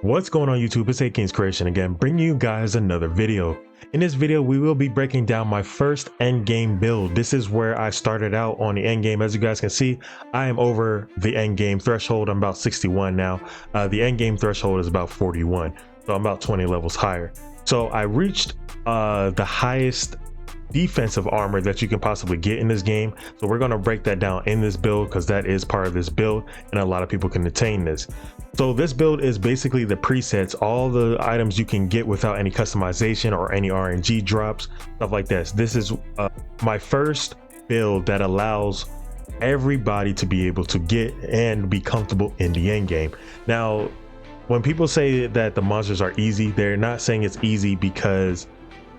What's going on YouTube? It's AKingsCreation again, bringing you guys another video. In this video, we will be breaking down my first endgame build. This is where I started out on the endgame. As you guys can see, I am over the endgame threshold. I'm about 61 now. The endgame threshold is about 41, so I'm about 20 levels higher. So I reached the highest defensive armor that you can possibly get in this game. So we're going to break that down in this build because that is part of this build and a lot of people can attain this. So this build is basically the presets, all the items you can get without any customization or any RNG drops, stuff like this. This is my first build that allows everybody to be able to get and be comfortable in the end game. Now, when people say that the monsters are easy, they're not saying it's easy because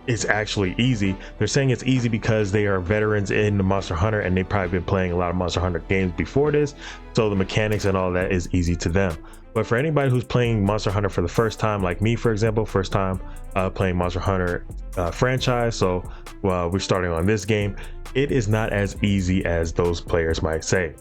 it's actually easy. They're saying it's easy because they are veterans in the Monster Hunter and they've probably been playing a lot of Monster Hunter games before this, so the mechanics and all that is easy to them. But for anybody who's playing Monster Hunter for the first time, like me for example, first time playing Monster Hunter franchise, so we're starting on this game, it is not as easy as those players might say.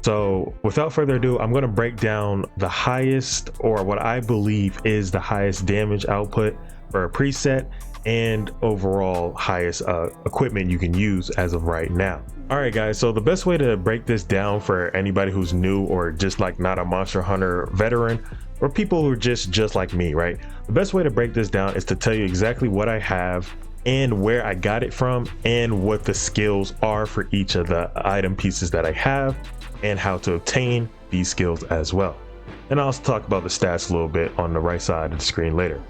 So without further ado, I'm going to break down the highest, or what I believe is the highest damage output for a preset and overall highest equipment you can use as of right now. All right guys, so the best way to break this down for anybody who's new or just like not a Monster Hunter veteran, or people who are just like me, right? The best way to break this down is to tell you exactly what I have and where I got it from and what the skills are for each of the item pieces that I have and how to obtain these skills as well. And I'll also talk about the stats a little bit on the right side of the screen later.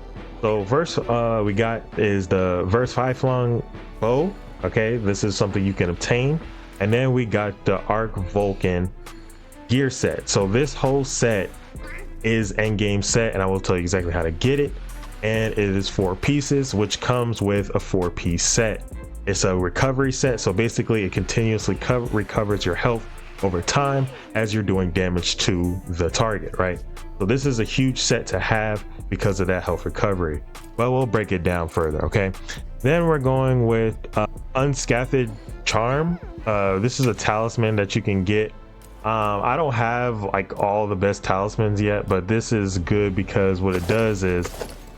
So first we got is the Verse 5 Flung bow. Okay, this is something you can obtain. And then we got the Arc Vulcan gear set. So this whole set is endgame set, and I will tell you exactly how to get it. And it is 4 pieces, which comes with a 4-piece set. It's a recovery set, so basically it continuously recovers your health over time as you're doing damage to the target, right? So this is a huge set to have because of that health recovery, but we'll break it down further. Okay, then we're going with Unscathed Charm. This is a talisman that you can get. I don't have like all the best talismans yet, but this is good because what it does is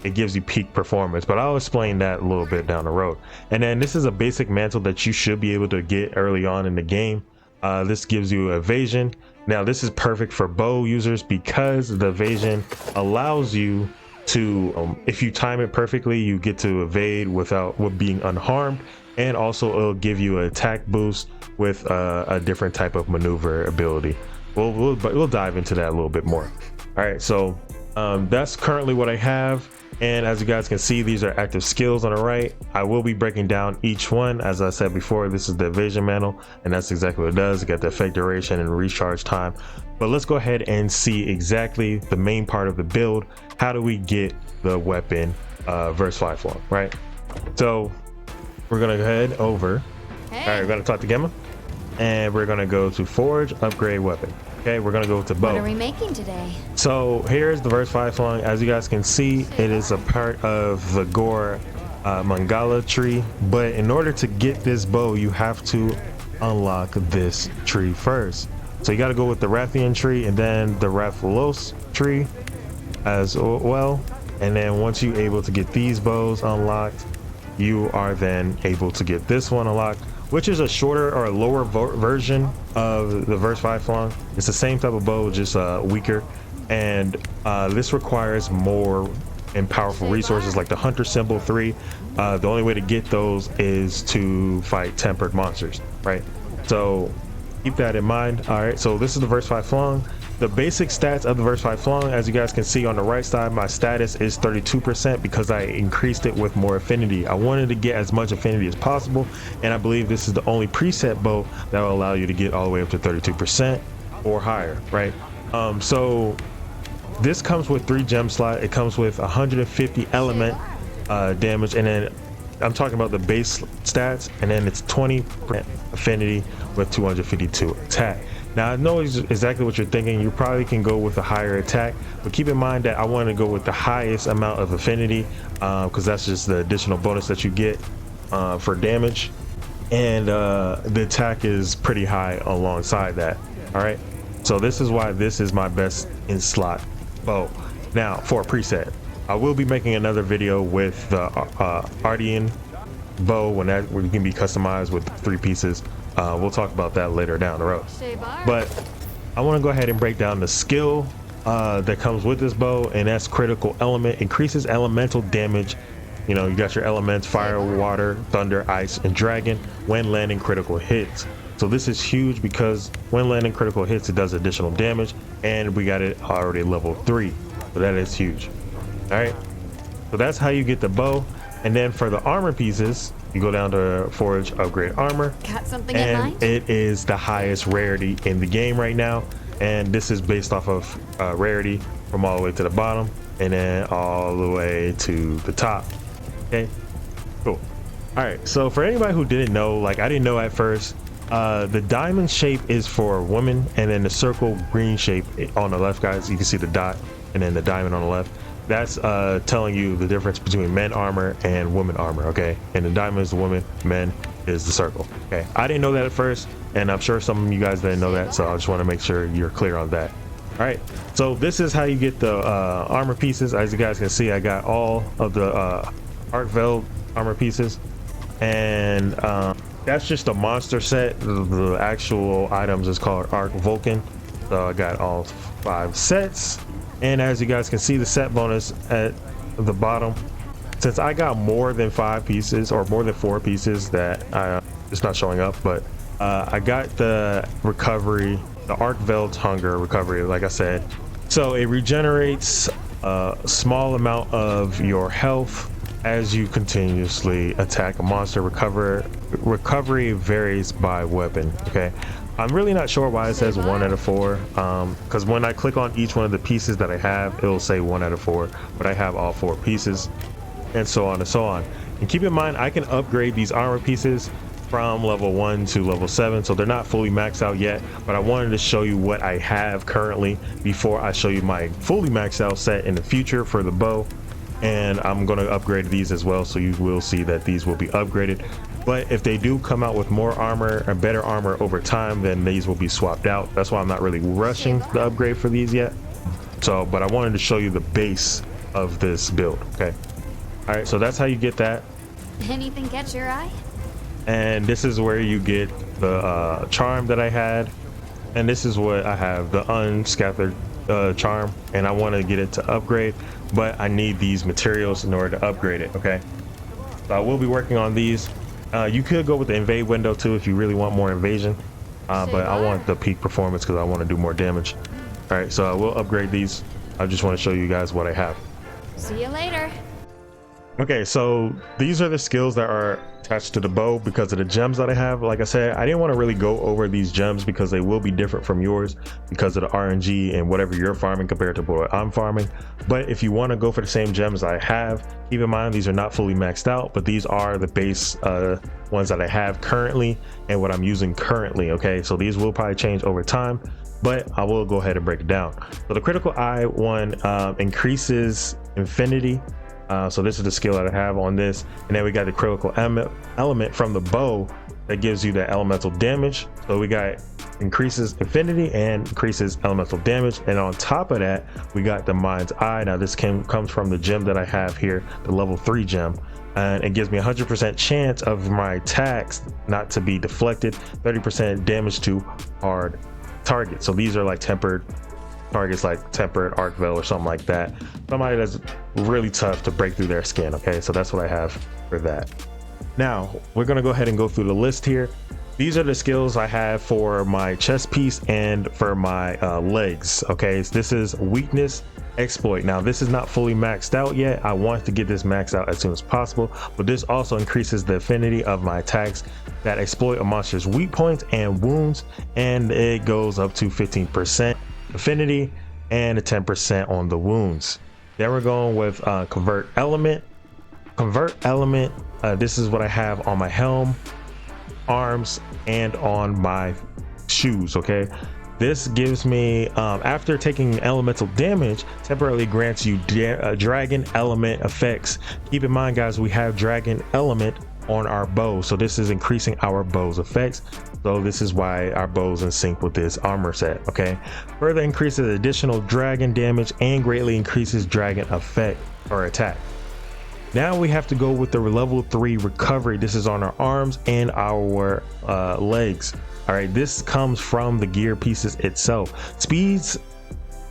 it gives you peak performance, but I'll explain that a little bit down the road. And then this is a basic mantle that you should be able to get early on in the game. This gives you evasion. Now this is perfect for bow users because the evasion allows you to, if you time it perfectly, you get to evade with being unharmed, and also it'll give you an attack boost with a different type of maneuver ability. We'll dive into that a little bit more. All right, so that's currently what I have. And as you guys can see, these are active skills on the right. I will be breaking down each one. As I said before, this is the evasion mantle, and that's exactly what it does. It got the effect duration and recharge time. But let's go ahead and see exactly the main part of the build. How do we get the weapon Verse 5 Flung, right? So we're gonna head over. All right, we're gonna talk to Gemma, and we're gonna go to Forge, upgrade weapon. Okay, we're gonna go to bow. What are we making today? So here's the Verse 5 Flung. As you guys can see, it is a part of the Gore Mangala tree, but in order to get this bow, you have to unlock this tree first. So you got to go with the Rathian tree and then the Rathalos tree as well. And then once you're able to get these bows unlocked, you are then able to get this one unlocked, which is a shorter or a lower version of the Verse 5 Flung. It's the same type of bow, just weaker, and this requires more and powerful resources like the Hunter Symbol 3. The only way to get those is to fight tempered monsters, right? So keep that in mind. All right, so this is the Verse 5 Flung. The basic stats of the Verse 5 Flung, as you guys can see on the right side, my status is 32% because I increased it with more affinity. I wanted to get as much affinity as possible, and I believe this is the only preset bow that will allow you to get all the way up to 32% or higher, right? So this comes with 3 gem slot. It comes with 150 element damage, and then I'm talking about the base stats, and then it's 20% affinity with 252 attack. Now I know exactly what you're thinking. You probably can go with a higher attack, but keep in mind that I want to go with the highest amount of affinity because that's just the additional bonus that you get for damage, and the attack is pretty high alongside that. All right, so this is why this is my best in slot bow. Now for a preset, I will be making another video with the Ardean bow when it can be customized with 3 pieces. We'll talk about that later down the road. But I want to go ahead and break down the skill that comes with this bow, and that's critical element. Increases elemental damage. You know, you got your elements: fire, water, thunder, ice, and dragon when landing critical hits. So this is huge because when landing critical hits, it does additional damage, and we got it already level 3. So that is huge. All right, so that's how you get the bow. And then for the armor pieces, you go down to forge, upgrade armor. Got something in mind? And it is the highest rarity in the game right now, and this is based off of rarity from all the way to the bottom and then all the way to the top. Okay, cool. All right, so for anybody who didn't know, like I didn't know at first, the diamond shape is for women, and then the circle green shape on the left, guys, you can see the dot and then the diamond on the left. That's telling you the difference between men armor and women armor. Okay, and the diamond is the woman, men is the circle. Okay, I didn't know that at first, and I'm sure some of you guys didn't know that, so I just want to make sure you're clear on that. All right, so this is how you get the armor pieces. As you guys can see, I got all of the Arc Veld armor pieces, and that's just a monster set. The actual items is called Arc Vulcan. So I got all 5 sets. And as you guys can see, the set bonus at the bottom, since I got more than 5 pieces or more than 4 pieces that it's not showing up, but I got the recovery, the Arc Veld Hunger recovery, like I said. So it regenerates a small amount of your health as you continuously attack a monster. Recovery varies by weapon. Okay, I'm really not sure why it says 1 out of 4, because when I click on each one of the pieces that I have, it'll say 1 out of 4, but I have all 4 pieces, and so on and so on. And keep in mind, I can upgrade these armor pieces from level 1 to level 7, so they're not fully maxed out yet, but I wanted to show you what I have currently before I show you my fully maxed out set in the future for the bow. And I'm going to upgrade these as well, so you will see that these will be upgraded. But if they do come out with more armor or better armor over time, then these will be swapped out. That's why I'm not really rushing the upgrade for these yet. So, but I wanted to show you the base of this build. Okay, all right, so that's how you get that. Anything catch your eye? And this is where you get the charm that I had, and this is what I have, the unscattered charm, and I want to get it to upgrade, but I need these materials in order to upgrade it. Okay, so I will be working on these. You could go with the invade window too if you really want more invasion, but I want the peak performance because I want to do more damage. All right, so I will upgrade these. I just want to show you guys what I have. See you later. Okay, so these are the skills that are attached to the bow because of the gems that I have. Like I said, I didn't want to really go over these gems because they will be different from yours because of the RNG and whatever you're farming compared to what I'm farming. But if you want to go for the same gems I have, keep in mind these are not fully maxed out, but these are the base ones that I have currently and what I'm using currently. Okay, so these will probably change over time, but I will go ahead and break it down. So the critical eye one increases infinity. So this is the skill that I have on this, and then we got the critical element from the bow that gives you that elemental damage. So we got increases infinity and increases elemental damage, and on top of that we got the mind's eye. Now this comes from the gem that I have here, the level 3 gem, and it gives me 100% chance of my attacks not to be deflected, 30% damage to hard targets. So these are like tempered targets, like tempered Arc Veld or something like that, somebody that's really tough to break through their skin. Okay, so that's what I have for that. Now we're going to go ahead and go through the list here. These are the skills I have for my chest piece and for my legs. Okay, so this is weakness exploit. Now this is not fully maxed out yet. I want to get this maxed out as soon as possible, but this also increases the affinity of my attacks that exploit a monster's weak points and wounds, and it goes up to 15% affinity and a 10% on the wounds. Then we're going with convert element. This is what I have on my helm, arms, and on my shoes. Okay, this gives me after taking elemental damage, temporarily grants you dragon element effects. Keep in mind, guys, we have dragon element on our bow. So this is increasing our bow's effects. So this is why our bow's in sync with this armor set. Okay, further increases additional dragon damage and greatly increases dragon effect or attack. Now we have to go with the level 3 recovery. This is on our arms and our legs. All right, this comes from the gear pieces itself. Speeds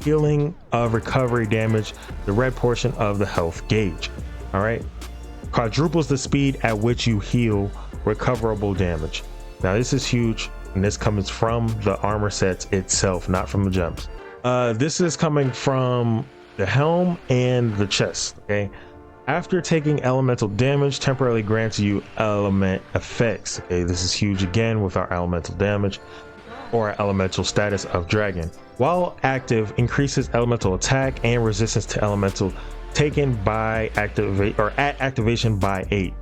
healing of recovery damage, the red portion of the health gauge. All right, quadruples the speed at which you heal recoverable damage. Now this is huge, and this comes from the armor sets itself, not from the gems. This is coming from the helm and the chest. Okay, after taking elemental damage, temporarily grants you element effects. Okay, this is huge again with our elemental damage or elemental status of dragon. While active, increases elemental attack and resistance to elemental taken by activate or at activation by 8.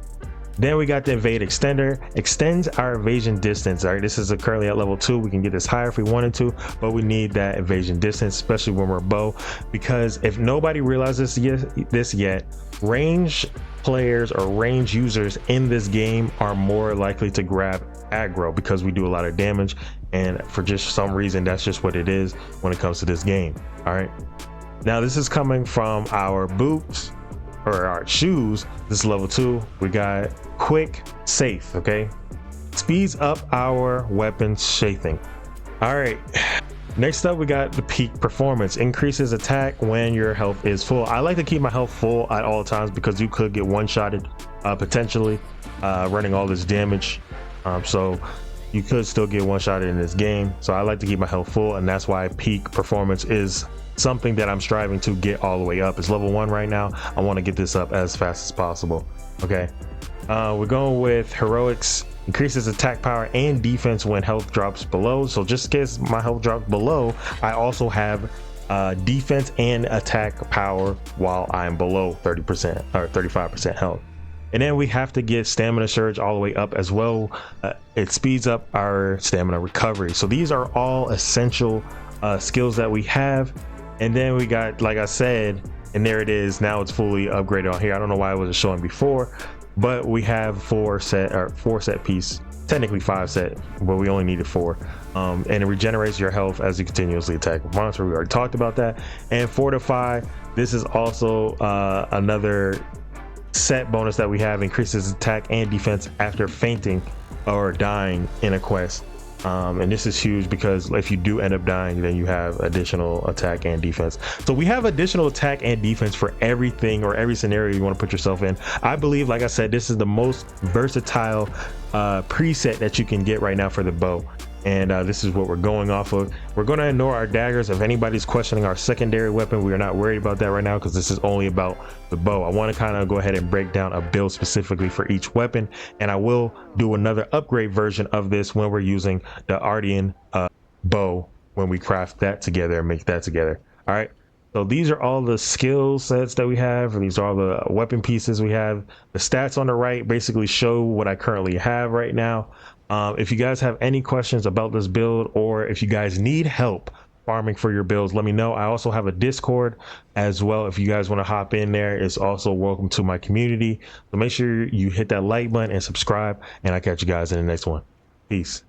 Then we got the evade extender, extends our evasion distance. All right, this is currently at level 2. We can get this higher if we wanted to, but we need that evasion distance, especially when we're bow, because if nobody realizes this yet, range players or range users in this game are more likely to grab aggro because we do a lot of damage, and for just some reason that's just what it is when it comes to this game. All right, now this is coming from our boots or our shoes. This is level 2. We got quick safe. Okay, speeds up our weapon shaping. All right, next up we got the peak performance, increases attack when your health is full. I like to keep my health full at all times because you could get one-shotted potentially running all this damage, so you could still get one-shotted in this game. So I like to keep my health full, and that's why peak performance is something that I'm striving to get all the way up. It's level 1 right now. I want to get this up as fast as possible. Okay, we're going with heroics, increases attack power and defense when health drops below. So just in case my health drops below, I also have defense and attack power while I'm below 30% or 35% health. And then we have to get stamina surge all the way up as well. It speeds up our stamina recovery. So these are all essential skills that we have. And then we got, like I said, and there it is. Now it's fully upgraded on here. I don't know why it wasn't showing before, but we have 4 set piece, technically 5 set, but we only needed 4. And it regenerates your health as you continuously attack a monster. We already talked about that. And fortify, this is also another set bonus that we have, increases attack and defense after fainting or dying in a quest. And this is huge because if you do end up dying, then you have additional attack and defense. So we have additional attack and defense for everything or every scenario you want to put yourself in. I believe, like I said, this is the most versatile preset that you can get right now for the bow. And this is what we're going off of. We're going to ignore our daggers. If anybody's questioning our secondary weapon, we are not worried about that right now because this is only about the bow. I want to kind of go ahead and break down a build specifically for each weapon, and I will do another upgrade version of this when we're using the Ardian bow, when we craft that together and make that together. All right, so these are all the skill sets that we have. These are all the weapon pieces we have. The stats on the right basically show what I currently have right now. If you guys have any questions about this build, or if you guys need help farming for your builds, let me know. I also have a Discord as well. If you guys want to hop in there, it's also welcome to my community. So make sure you hit that like button and subscribe, and I'll catch you guys in the next one. Peace.